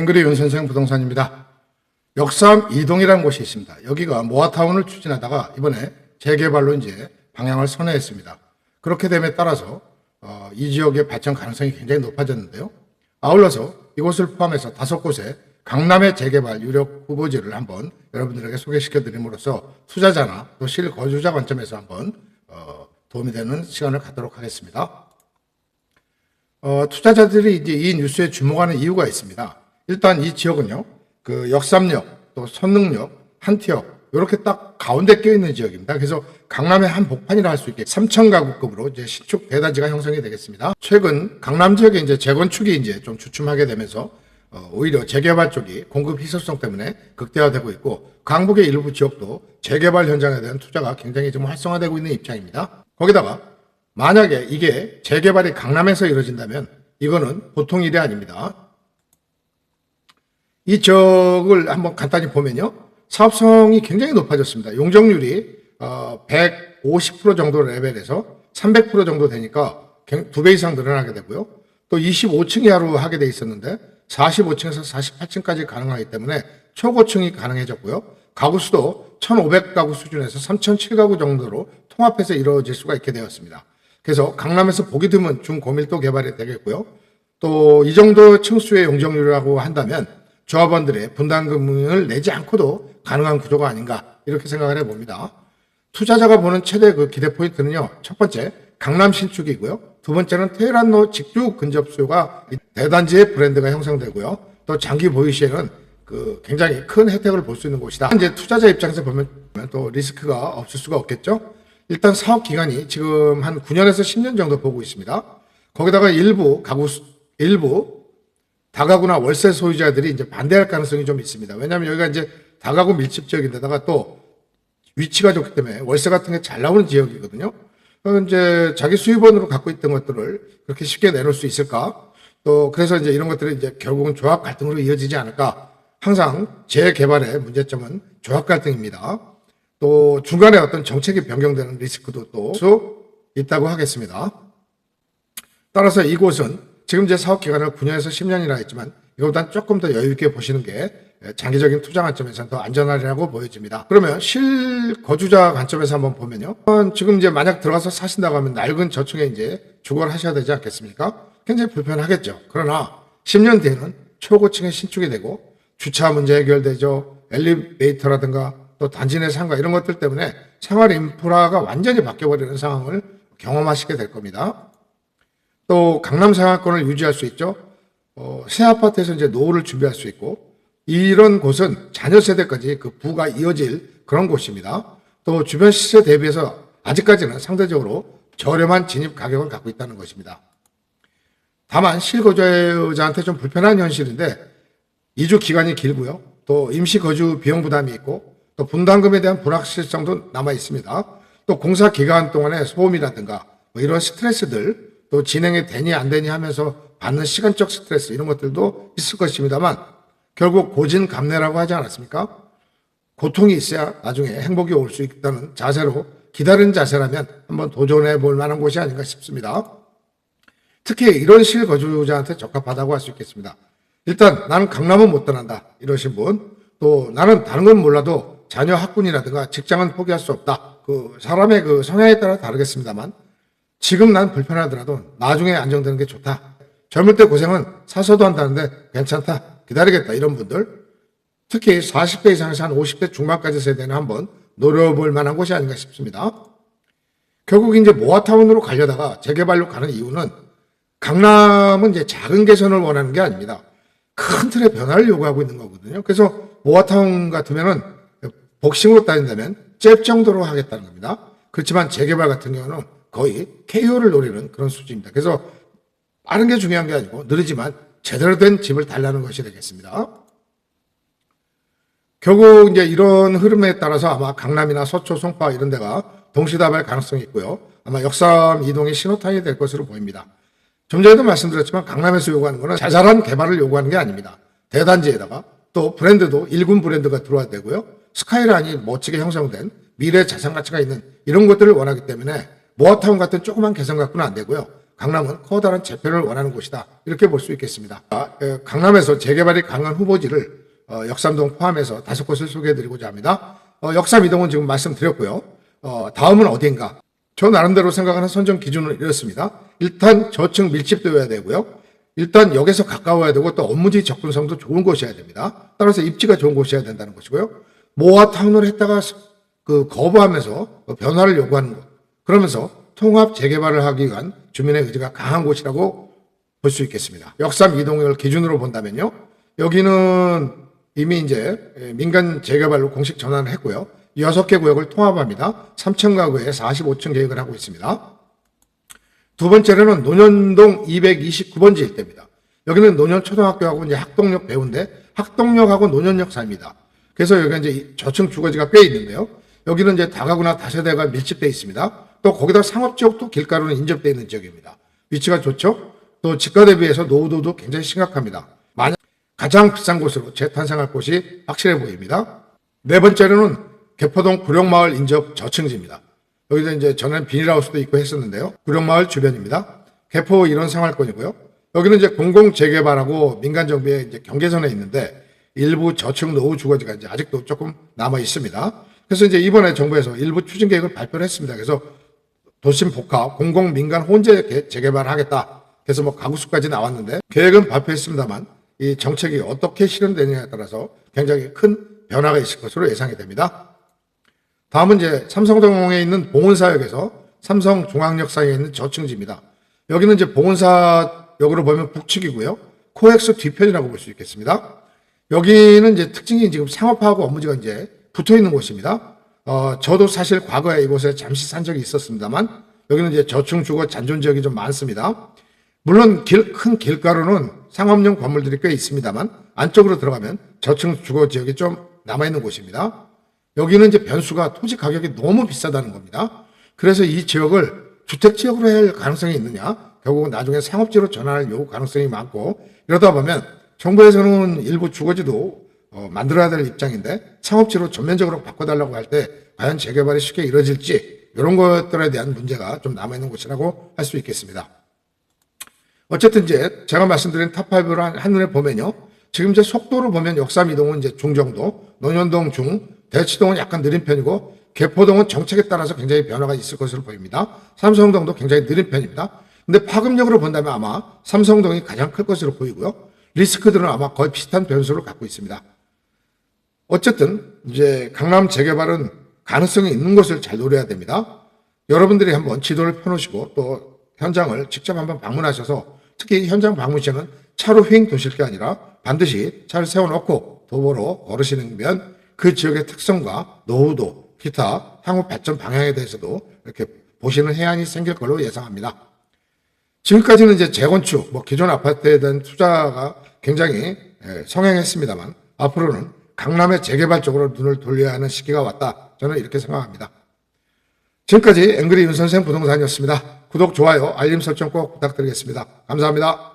앵그리 윤선생 부동산입니다. 역삼 이동이라는 곳이 있습니다. 여기가 모아타운을 추진하다가 이번에 재개발로 이제 방향을 선회했습니다. 그렇게 됨에 따라서 이 지역의 발전 가능성이 굉장히 높아졌는데요. 아울러서 이곳을 포함해서 5곳의 강남의 재개발 유력 후보지를 한번 여러분들에게 소개시켜 드림으로써 투자자나 또 실거주자 관점에서 한번 도움이 되는 시간을 갖도록 하겠습니다. 투자자들이 이제 이 뉴스에 주목하는 이유가 있습니다. 일단 이 지역은요, 그 역삼역, 또 선릉역, 한티역, 이렇게 딱 가운데 껴있는 지역입니다. 그래서 강남의 한 복판이라 할 수 있게 3,000가구급으로 이제 신축 대단지가 형성이 되겠습니다. 최근 강남 지역에 이제 재건축이 이제 좀 주춤하게 되면서 오히려 재개발 쪽이 공급 희소성 때문에 극대화되고 있고, 강북의 일부 지역도 재개발 현장에 대한 투자가 굉장히 좀 활성화되고 있는 입장입니다. 거기다가 만약에 이게 재개발이 강남에서 이루어진다면 이거는 보통 일이 아닙니다. 이 지역을 한번 간단히 보면요, 사업성이 굉장히 높아졌습니다. 용적률이 150% 정도 레벨에서 300% 정도 되니까 2배 이상 늘어나게 되고요. 또 25층 이하로 하게 돼 있었는데 45층에서 48층까지 가능하기 때문에 초고층이 가능해졌고요. 가구 수도 1,500가구 수준에서 3,007가구 정도로 통합해서 이루어질 수가 있게 되었습니다. 그래서 강남에서 보기 드문 중고밀도 개발이 되겠고요. 또 이 정도 층수의 용적률이라고 한다면 조합원들의 분담금을 내지 않고도 가능한 구조가 아닌가, 이렇게 생각을 해봅니다. 투자자가 보는 최대 그 기대 포인트는요, 첫 번째 강남 신축이고요. 두 번째는 테헤란로 직주 근접 수요가 대단지의 브랜드가 형성되고요. 또 장기 보유 시에는 그 굉장히 큰 혜택을 볼 수 있는 곳이다. 이제 투자자 입장에서 보면 또 리스크가 없을 수가 없겠죠. 일단 사업 기간이 지금 한 9년에서 10년 정도 보고 있습니다. 거기다가 일부 다가구나 월세 소유자들이 이제 반대할 가능성이 좀 있습니다. 왜냐하면 여기가 이제 다가구 밀집 지역인데다가 또 위치가 좋기 때문에 월세 같은 게 잘 나오는 지역이거든요. 이제 자기 수입원으로 갖고 있던 것들을 그렇게 쉽게 내놓을 수 있을까? 또 그래서 이제 이런 것들이 이제 결국은 조합 갈등으로 이어지지 않을까? 항상 재개발의 문제점은 조합 갈등입니다. 또 중간에 어떤 정책이 변경되는 리스크도 또 있다고 하겠습니다. 따라서 이곳은 지금 제 사업 기간을 9년에서 10년이라 했지만 이것보다는 조금 더 여유 있게 보시는 게 장기적인 투자 관점에서는 더 안전하리라고 보여집니다. 그러면 실거주자 관점에서 한번 보면요, 지금 이제 만약 들어가서 사신다고 하면 낡은 저층에 이제 주거를 하셔야 되지 않겠습니까? 굉장히 불편하겠죠. 그러나 10년 뒤에는 초고층에 신축이 되고 주차 문제 해결되죠. 엘리베이터라든가 또 단지 내 상가 이런 것들 때문에 생활 인프라가 완전히 바뀌어버리는 상황을 경험하시게 될 겁니다. 또 강남 생활권을 유지할 수 있죠. 새 아파트에서 이제 노후를 준비할 수 있고, 이런 곳은 자녀 세대까지 그 부가 이어질 그런 곳입니다. 또 주변 시세 대비해서 아직까지는 상대적으로 저렴한 진입 가격을 갖고 있다는 것입니다. 다만 실거주자한테 좀 불편한 현실인데 이주 기간이 길고요. 또 임시 거주 비용 부담이 있고, 또 분담금에 대한 불확실성도 남아 있습니다. 또 공사 기간 동안의 소음이라든가 뭐 이런 스트레스들, 또 진행이 되니 안 되니 하면서 받는 시간적 스트레스, 이런 것들도 있을 것입니다만 결국 고진감래라고 하지 않았습니까? 고통이 있어야 나중에 행복이 올 수 있다는 자세로, 기다리는 자세라면 한번 도전해 볼 만한 곳이 아닌가 싶습니다. 특히 이런 실거주자한테 적합하다고 할 수 있겠습니다. 일단 나는 강남은 못 떠난다 이러신 분, 또 나는 다른 건 몰라도 자녀 학군이라든가 직장은 포기할 수 없다. 그 사람의 그 성향에 따라 다르겠습니다만 지금 난 불편하더라도 나중에 안정되는 게 좋다. 젊을 때 고생은 사서도 한다는데 괜찮다. 기다리겠다. 이런 분들, 특히 40대 이상에서 한 50대 중반까지 세대는 한번 노려볼 만한 곳이 아닌가 싶습니다. 결국 이제 모아타운으로 가려다가 재개발로 가는 이유는 강남은 이제 작은 개선을 원하는 게 아닙니다. 큰 틀의 변화를 요구하고 있는 거거든요. 그래서 모아타운 같으면은 복싱으로 따진다면 잽 정도로 하겠다는 겁니다. 그렇지만 재개발 같은 경우는 거의 KO를 노리는 그런 수준입니다. 그래서 빠른 게 중요한 게 아니고 느리지만 제대로 된 집을 달라는 것이 되겠습니다. 결국 이제 이런 흐름에 따라서 아마 강남이나 서초, 송파 이런 데가 동시다발 가능성이 있고요. 아마 역삼 이동의 신호탄이 될 것으로 보입니다. 좀 전에도 말씀드렸지만 강남에서 요구하는 것은 자잘한 개발을 요구하는 게 아닙니다. 대단지에다가 또 브랜드도 일군 브랜드가 들어와야 되고요. 스카이라인이 멋지게 형성된 미래 자산 가치가 있는 이런 것들을 원하기 때문에 모아타운 같은 조그만 개성 갖고는 안 되고요. 강남은 커다란 재편을 원하는 곳이다. 이렇게 볼 수 있겠습니다. 강남에서 재개발이 강한 후보지를 역삼동 포함해서 5곳을 소개해드리고자 합니다. 역삼이동은 지금 말씀드렸고요. 다음은 어디인가? 저 나름대로 생각하는 선정 기준은 이렇습니다. 일단 저층 밀집도여야 되고요. 일단 역에서 가까워야 되고 또 업무지 접근성도 좋은 곳이어야 됩니다. 따라서 입지가 좋은 곳이어야 된다는 것이고요. 모아타운을 했다가 거부하면서 변화를 요구하는 곳. 그러면서 통합 재개발을 하기 위한 주민의 의지가 강한 곳이라고 볼 수 있겠습니다. 역삼 이동을 기준으로 본다면요. 여기는 이미 이제 민간 재개발로 공식 전환을 했고요. 6개 구역을 통합합니다. 3층 가구에 45층 계획을 하고 있습니다. 두 번째로는 논현동 229번지 일대입니다. 여기는 논현초등학교하고 이제 학동역 배우인데 학동역하고 논현역 사이입니다. 그래서 여기가 이제 저층 주거지가 꽤 있는데요. 여기는 이제 다가구나 다세대가 밀집되어 있습니다. 또 거기다 상업지역도 길가로는 인접되어 있는 지역입니다. 위치가 좋죠? 또 집가 대비해서 노후도도 굉장히 심각합니다. 만약 가장 비싼 곳으로 재탄생할 곳이 확실해 보입니다. 네 번째로는 개포동 구룡마을 인접 저층지입니다. 여기서 이제 전엔 비닐하우스도 있고 했었는데요. 구룡마을 주변입니다. 개포 이런 생활권이고요. 여기는 이제 공공 재개발하고 민간 정비의 이제 경계선에 있는데 일부 저층 노후 주거지가 이제 아직도 조금 남아 있습니다. 그래서 이제 이번에 정부에서 일부 추진 계획을 발표를 했습니다. 그래서 도심 복합 공공 민간 혼재 재개발을 하겠다. 그래서 뭐 가구 수까지 나왔는데 계획은 발표했습니다만 이 정책이 어떻게 실현되느냐에 따라서 굉장히 큰 변화가 있을 것으로 예상이 됩니다. 다음은 이제 삼성동에 있는 봉은사역에서 삼성중앙역 사이에 있는 저층지입니다. 여기는 이제 봉은사역으로 보면 북측이고요. 코엑스 뒤편이라고 볼 수 있겠습니다. 여기는 이제 특징이 지금 상업화하고 업무지가 이제 붙어 있는 곳입니다. 저도 사실 과거에 이곳에 잠시 산 적이 있었습니다만 여기는 이제 저층 주거 잔존 지역이 좀 많습니다. 물론 큰 길가로는 상업용 건물들이 꽤 있습니다만 안쪽으로 들어가면 저층 주거 지역이 좀 남아있는 곳입니다. 여기는 이제 변수가 토지 가격이 너무 비싸다는 겁니다. 그래서 이 지역을 주택지역으로 해야 할 가능성이 있느냐? 결국은 나중에 상업지로 전환할 요구 가능성이 많고 이러다 보면 정부에서는 일부 주거지도 만들어야 될 입장인데 상업지로 전면적으로 바꿔달라고 할 때 과연 재개발이 쉽게 이루어질지 이런 것들에 대한 문제가 좀 남아있는 곳이라고 할 수 있겠습니다. 어쨌든 이제 제가 말씀드린 탑5를 한눈에 보면요. 지금 이제 속도로 보면 역삼 이동은 이제 중정도, 논현동 중, 대치동은 약간 느린 편이고 개포동은 정책에 따라서 굉장히 변화가 있을 것으로 보입니다. 삼성동도 굉장히 느린 편입니다. 근데 파급력으로 본다면 아마 삼성동이 가장 클 것으로 보이고요. 리스크들은 아마 거의 비슷한 변수를 갖고 있습니다. 어쨌든 이제 강남 재개발은 가능성이 있는 것을 잘 노려야 됩니다. 여러분들이 한번 지도를 펴놓으시고 또 현장을 직접 한번 방문하셔서 특히 현장 방문 시에는 차로 휙 도실 게 아니라 반드시 차를 세워놓고 도보로 걸으시면 그 지역의 특성과 노후도 기타 향후 발전 방향에 대해서도 이렇게 보시는 해안이 생길 걸로 예상합니다. 지금까지는 이제 재건축, 기존 아파트에 대한 투자가 굉장히 성행했습니다만 앞으로는 강남의 재개발 쪽으로 눈을 돌려야 하는 시기가 왔다. 저는 이렇게 생각합니다. 지금까지 앵그리 윤선생 부동산이었습니다. 구독, 좋아요, 알림 설정 꼭 부탁드리겠습니다. 감사합니다.